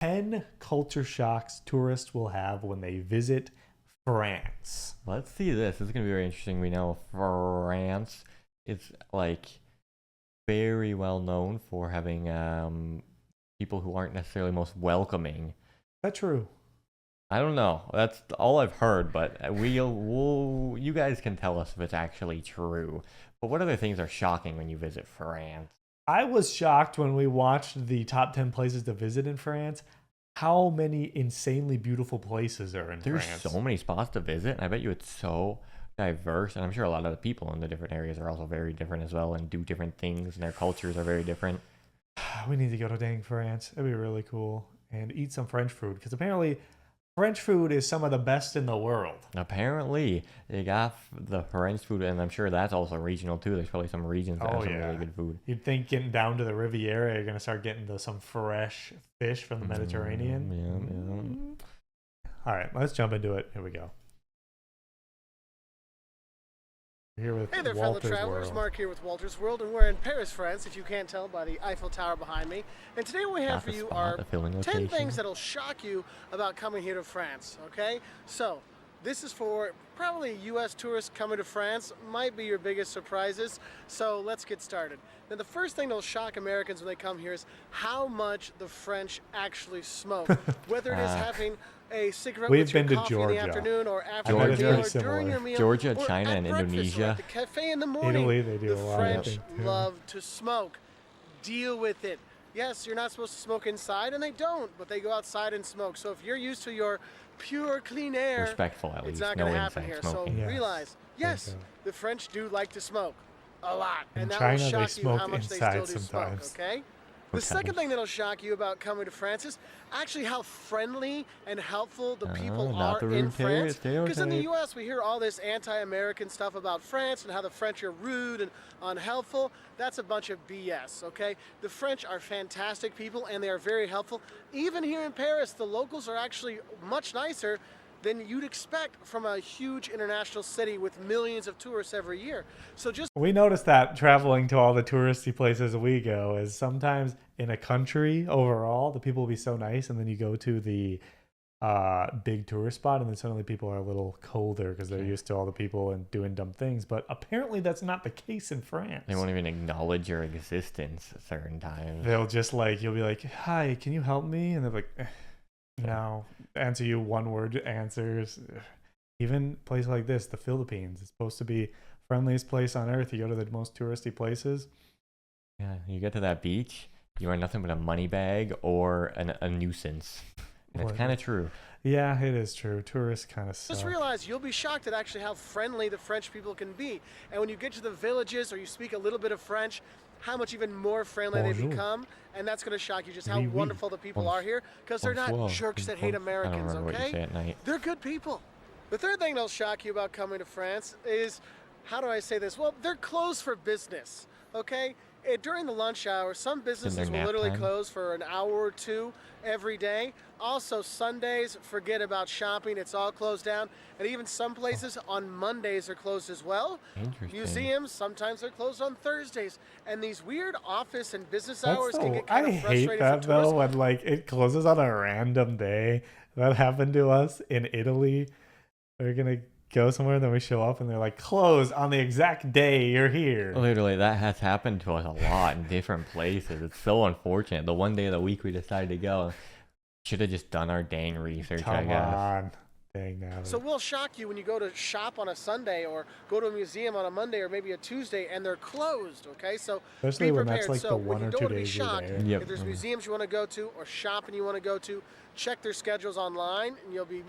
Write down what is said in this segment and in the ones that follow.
10 culture shocks tourists will have when they visit France. Let's see this. This is going to be very interesting. We know France is like very well known for having people who aren't necessarily most welcoming. Is that true? I don't know. That's all I've heard, but you guys can tell us if it's actually true. But what other things are shocking when you visit France? I was shocked when we watched the top 10 places to visit in France, how many insanely beautiful places are in There's France. so many spots to visit, and I bet you it's so diverse. And I'm sure a lot of the people in the different areas are also very different as well and do different things, and their cultures are very different. We need to go to dang France. It'd be really cool. And eat some French food, because apparently French food is some of the best in the world. Apparently, they got the French food, and I'm sure that's also regional too. There's probably some regions that have some really good food. You'd think getting down to the Riviera, you're going to start getting some fresh fish from the Mediterranean. All right, let's jump into it. Here we go. Here with Hey there, Walter's fellow travelers. World. Mark here with Walter's World, and we're in Paris, France, if you can't tell by the Eiffel Tower behind me. And today what we have for you are 10 things that'll shock you about coming here to France, okay? So, this is for probably U.S. tourists coming to France. Might be your biggest surprises. So, let's get started. Now, the first thing that'll shock Americans when they come here is how much the French actually smoke. Whether it is having a cigarette with your coffee in the afternoon or after your meal or during your meal. Georgia, or China, at and breakfast Indonesia. or at the cafe in the morning. Italy, they do the a lot French of things, love to smoke. Deal with it. Yes, you're not supposed to smoke inside, and they don't, but they go outside and smoke. So if you're used to your pure, clean air, respectful at least, it's not no going to happen inside here. smoking. So realize, yes, the French do like to smoke a lot, In and that China, will they shock you how smoke much they inside still do sometimes. smoke. Okay. The second thing that'll shock you about coming to France is actually how friendly and helpful the people are in France. Because in the U.S. we hear all this anti-American stuff about France and how the French are rude and unhelpful. That's a bunch of BS, okay? The French are fantastic people and they are very helpful. Even here in Paris, the locals are actually much nicer than you'd expect from a huge international city with millions of tourists every year. So just we noticed that traveling to all the touristy places we go is sometimes in a country overall, the people will be so nice, and then you go to the big tourist spot, and then suddenly people are a little colder because they're used to all the people and doing dumb things. But apparently that's not the case in France. They won't even acknowledge your existence at certain times. They'll just you'll be like, hi, can you help me? And they're like, no. Answer you one word answers. Even a place like this, the Philippines, it's supposed to be friendliest place on earth. You go to the most touristy places. Yeah, you get to that beach, you are nothing but a money bag or a nuisance. And it's kind of true. Yeah, it is true. Tourists kind of suck. Just realize you'll be shocked at actually how friendly the French people can be. And when you get to the villages or you speak a little bit of French, how much even more friendly they become. And that's going to shock you just how wonderful the people are here, because they're not jerks that hate Americans, okay? They're good people. The third thing that'll shock you about coming to France is, how do I say this? Well, they're closed for business, okay? During the lunch hour, some businesses will literally close for an hour or two every day. Also, Sundays, forget about shopping. It's all closed down. And even some places on Mondays are closed as well. Museums, sometimes they're closed on Thursdays. And these weird office and business hours can get kind of frustrating for tourists. I hate that, though, when it closes on a random day. That happened to us in Italy. We're going to go somewhere, then we show up and they're like, closed on the exact day you're here. Literally, that has happened to us a lot in different places. It's so unfortunate. The one day of the week we decided to go, should have just done our dang research. Come on. Dang now. So we'll shock you when you go to shop on a Sunday or go to a museum on a Monday or maybe a Tuesday and they're closed, okay? So especially be when prepared. that's So the when one you or don't 2 want to be days you're shocked, there. if there's museums you want to go to or shopping you want to go to, check their schedules online and you'll be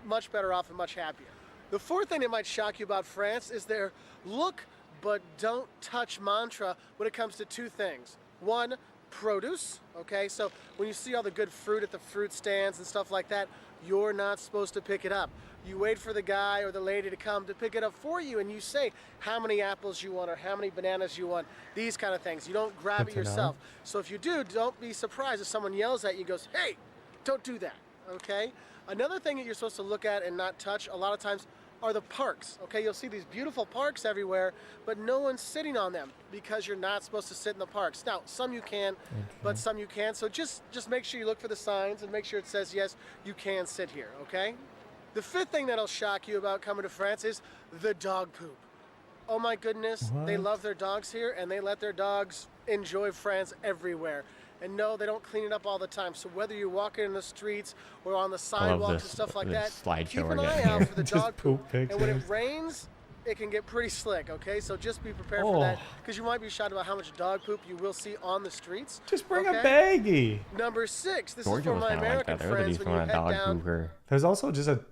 much better off and much happier. The fourth thing that might shock you about France is their look but don't touch mantra when it comes to two things. One, produce, okay? So when you see all the good fruit at the fruit stands and stuff like that, you're not supposed to pick it up. You wait for the guy or the lady to come to pick it up for you, and you say how many apples you want or how many bananas you want, these kind of things. You don't grab it yourself. So if you do, don't be surprised if someone yells at you and goes, hey, don't do that, okay? Another thing that you're supposed to look at and not touch, a lot of times, are the parks. Okay, you'll see these beautiful parks everywhere, but no one's sitting on them because you're not supposed to sit in the parks. Now, some you can, but some you can't. So just make sure you look for the signs and make sure it says, yes, you can sit here, okay? The fifth thing that'll shock you about coming to France is the dog poop. Oh my goodness, they love their dogs here, and they let their dogs enjoy France everywhere. And no, they don't clean it up all the time. So whether you're walking in the streets or on the sidewalks and stuff like that, keep an eye out for the dog poop. And when it rains, it can get pretty slick, okay? So just be prepared for that, because you might be shocked about how much dog poop you will see on the streets. Just bring a baggie. Number 6, this Georgia is for my American friends when you head down. There's also just a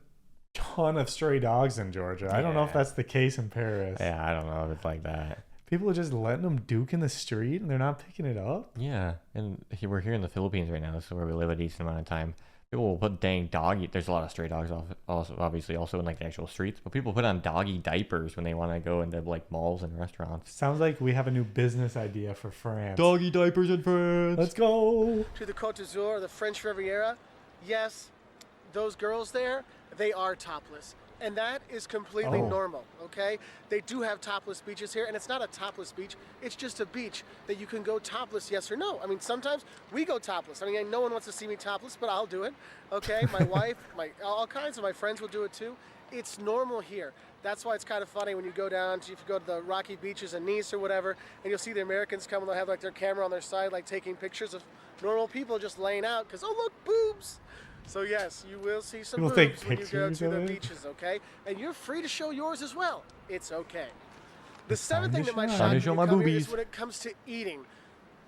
ton of stray dogs in Georgia. I don't know if that's the case in Paris. Yeah, I don't know if it's like that. People are just letting them duke in the street and they're not picking it up. Yeah, and we're here in the Philippines right now. This is where we live a decent amount of time. People will put dang doggy. There's a lot of stray dogs, also obviously also in like the actual streets. But people put on doggy diapers when they want to go into like malls and restaurants. Sounds like we have a new business idea for France. Doggy diapers in France. Let's go to the Côte d'Azur, the French Riviera. Yes, those girls there, they are topless. And that is completely normal, okay? They do have topless beaches here, and it's not a topless beach. It's just a beach that you can go topless, yes or no. I mean, sometimes we go topless. I mean, no one wants to see me topless, but I'll do it, okay? My wife, all kinds of my friends will do it too. It's normal here. That's why it's kind of funny when you go down, if you go to the rocky beaches in Nice or whatever, and you'll see the Americans come and they'll have like their camera on their side, like taking pictures of normal people just laying out, because, oh, look, boobs. So yes, you will see some boobs when you go to the beaches, okay? And you're free to show yours as well. It's okay. The seventh thing that might shock you is when it comes to eating.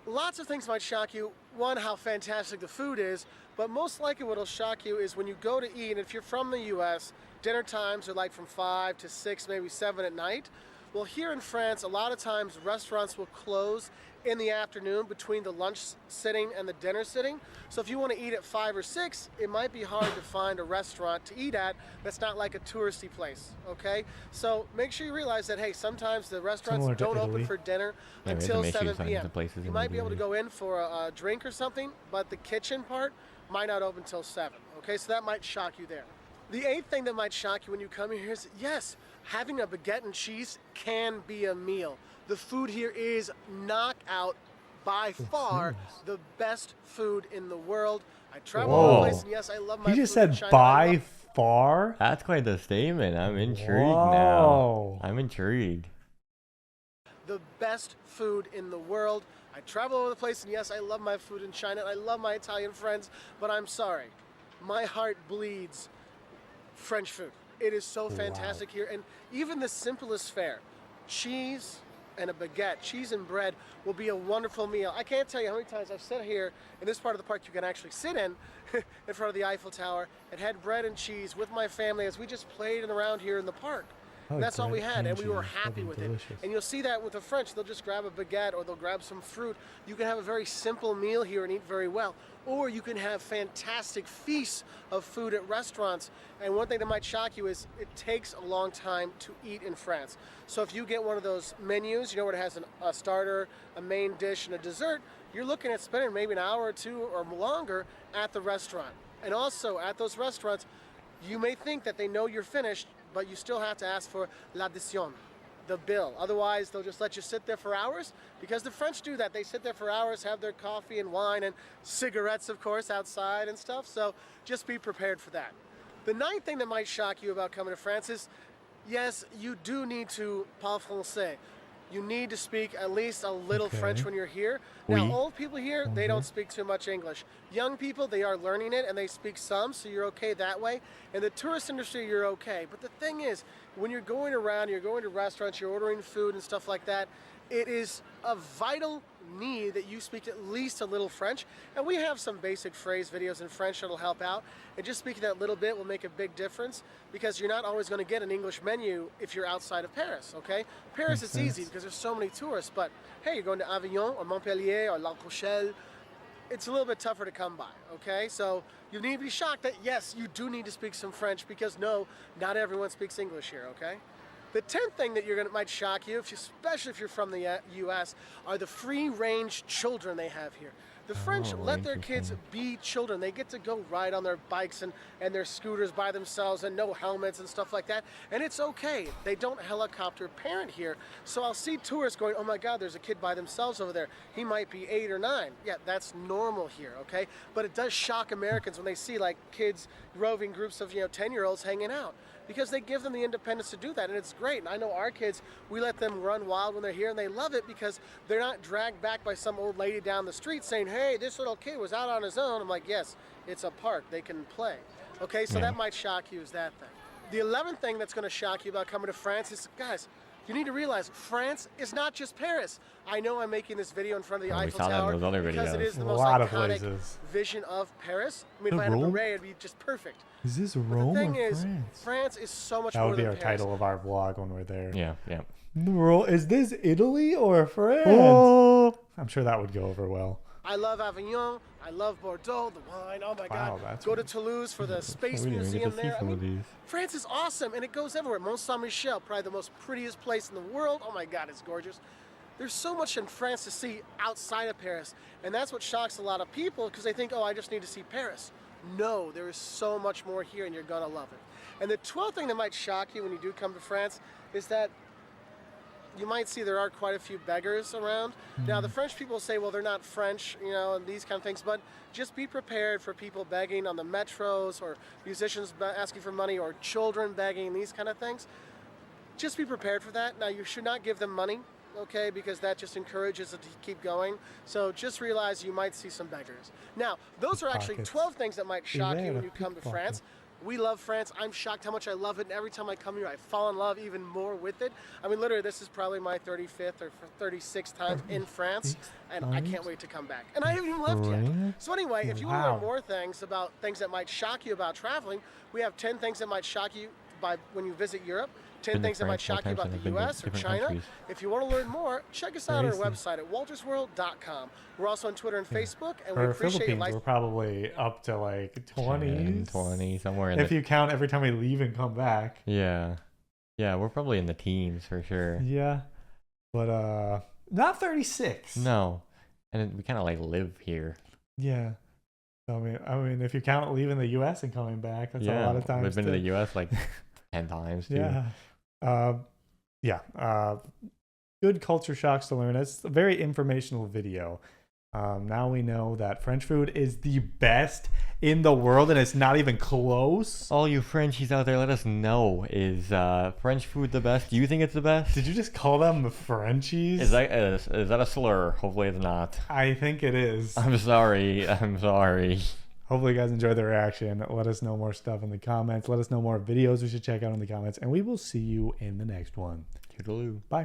Lots of things might shock you. One, how fantastic the food is, but most likely what will shock you is when you go to eat, and if you're from the US, dinner times are like from 5 to 6, maybe 7 at night. Well, here in France, a lot of times restaurants will close in the afternoon between the lunch sitting and the dinner sitting. So if you want to eat at 5 or 6, it might be hard to find a restaurant to eat at that's not like a touristy place, okay? So make sure you realize that, hey, sometimes the restaurants don't open for dinner until 7 p.m. You might be able to go in for a drink or something, but the kitchen part might not open until 7, okay? So that might shock you there. The eighth thing that might shock you when you come here is, yes, having a baguette and cheese can be a meal. The food here is knockout, by far the best food in the world. I travel all the place, and yes, I love my food. He just said by far? That's quite the statement. I'm intrigued now. I'm intrigued. The best food in the world. I travel all over the place, and yes, I love my food in China. I love my Italian friends, but I'm sorry. My heart bleeds French food. It is so fantastic here, and even the simplest fare, cheese and a baguette, cheese and bread, will be a wonderful meal. I can't tell you how many times I've sat here in this part of the park you can actually sit in front of the Eiffel Tower and had bread and cheese with my family as we just played around here in the park. And that's all we had, and we were happy with it. And you'll see that with the French. They'll just grab a baguette or they'll grab some fruit. You can have a very simple meal here and eat very well. Or you can have fantastic feasts of food at restaurants. And one thing that might shock you is it takes a long time to eat in France. So if you get one of those menus, you know, where it has a starter, a main dish, and a dessert, you're looking at spending maybe an hour or two or longer at the restaurant. And also at those restaurants, you may think that they know you're finished, but you still have to ask for l'addition, the bill. Otherwise, they'll just let you sit there for hours, because the French do that. They sit there for hours, have their coffee and wine and cigarettes, of course, outside and stuff. So just be prepared for that. The ninth thing that might shock you about coming to France is, yes, you do need to parler français. You need to speak at least a little French when you're here. Now, old people here, they don't speak too much English. Young people, they are learning it, and they speak some, so you're okay that way. In the tourist industry, you're okay. But the thing is, when you're going around, you're going to restaurants, you're ordering food and stuff like that, it is a vital need that you speak at least a little French. And we have some basic phrase videos in French that'll help out. And just speaking that little bit will make a big difference, because you're not always going to get an English menu if you're outside of Paris, okay? Paris, it's easy because there's so many tourists, but hey, you're going to Avignon or Montpellier or La Rochelle, it's a little bit tougher to come by, okay? So you need to be shocked that, yes, you do need to speak some French, because no, not everyone speaks English here, okay? The 10th thing that might shock you, especially if you're from the US, are the free-range children they have here. The French Oh, let their kids interesting. be children. They get to go ride on their bikes and their scooters by themselves and no helmets and stuff like that. And it's okay. They don't helicopter parent here. So I'll see tourists going, oh my God, there's a kid by themselves over there. He might be 8 or 9. Yeah, that's normal here, okay? But it does shock Americans when they see like kids, roving groups of 10-year-olds hanging out, because they give them the independence to do that, and it's great. And I know our kids, we let them run wild when they're here, and they love it because they're not dragged back by some old lady down the street saying, hey, this little kid was out on his own. I'm like, yes, it's a park. They can play. Okay, so that might shock you, is that thing. The 11th thing that's going to shock you about coming to France is, guys, you need to realize France is not just Paris. I know I'm making this video in front of the Eiffel Tower because it is the most iconic vision of Paris. I mean, if I had a beret, it'd be just perfect. Is this Rome the thing or is, France? France is so much That more would be than our Paris. title of our vlog when we're there. Yeah, yeah. Is this Italy or France? Oh, I'm sure that would go over well. I love Avignon. I love Bordeaux, the wine. Oh my God. Go to Toulouse for the Space Museum there. I mean, France is awesome, and it goes everywhere. Mont Saint-Michel, probably the most prettiest place in the world. Oh my God, it's gorgeous. There's so much in France to see outside of Paris, and that's what shocks a lot of people because they think, oh, I just need to see Paris. No, there is so much more here, and you're gonna love it. And the 12th thing that might shock you when you do come to France is that you might see there are quite a few beggars around. Now, the French people say, well, they're not French, and these kind of things, but just be prepared for people begging on the metros, or musicians asking for money, or children begging, these kind of things. Just be prepared for that. Now, you should not give them money, okay, because that just encourages it to keep going. So just realize you might see some beggars. Now, those are actually 12 things that might shock you when you come to France. We love France. I'm shocked how much I love it, and every time I come here, I fall in love even more with it. I mean, literally, this is probably my 35th or 36th time in France, and I can't wait to come back. And I haven't even left yet. So anyway, if you want to learn more things about things that might shock you about traveling, we have 10 things that might shock you when you visit Europe. 10 things that might shock you about the US or China. Countries. If you want to learn more, check us out on our website at waltersworld.com. We're also on Twitter and Facebook, and we appreciate your Philippines, we're probably up to like 20. 20, somewhere in if you count every time we leave and come back. Yeah. Yeah, we're probably in the teens for sure. Yeah. But not 36. No. And we kind of like live here. Yeah. So, I mean, if you count leaving the US and coming back, that's a lot of times. We've been to the US like 10 times too. Good culture shocks to learn. It's a very informational video. Now we know that French food is the best in the world, and it's not even close. All you Frenchies out there, let us know, is French food the best? Do you think it's the best? Did you just call them the Frenchies? Is that a slur? Hopefully it's not. I think it is. I'm sorry. Hopefully you guys enjoyed the reaction. Let us know more stuff in the comments. Let us know more videos we should check out in the comments, and we will see you in the next one. Toodaloo. Bye.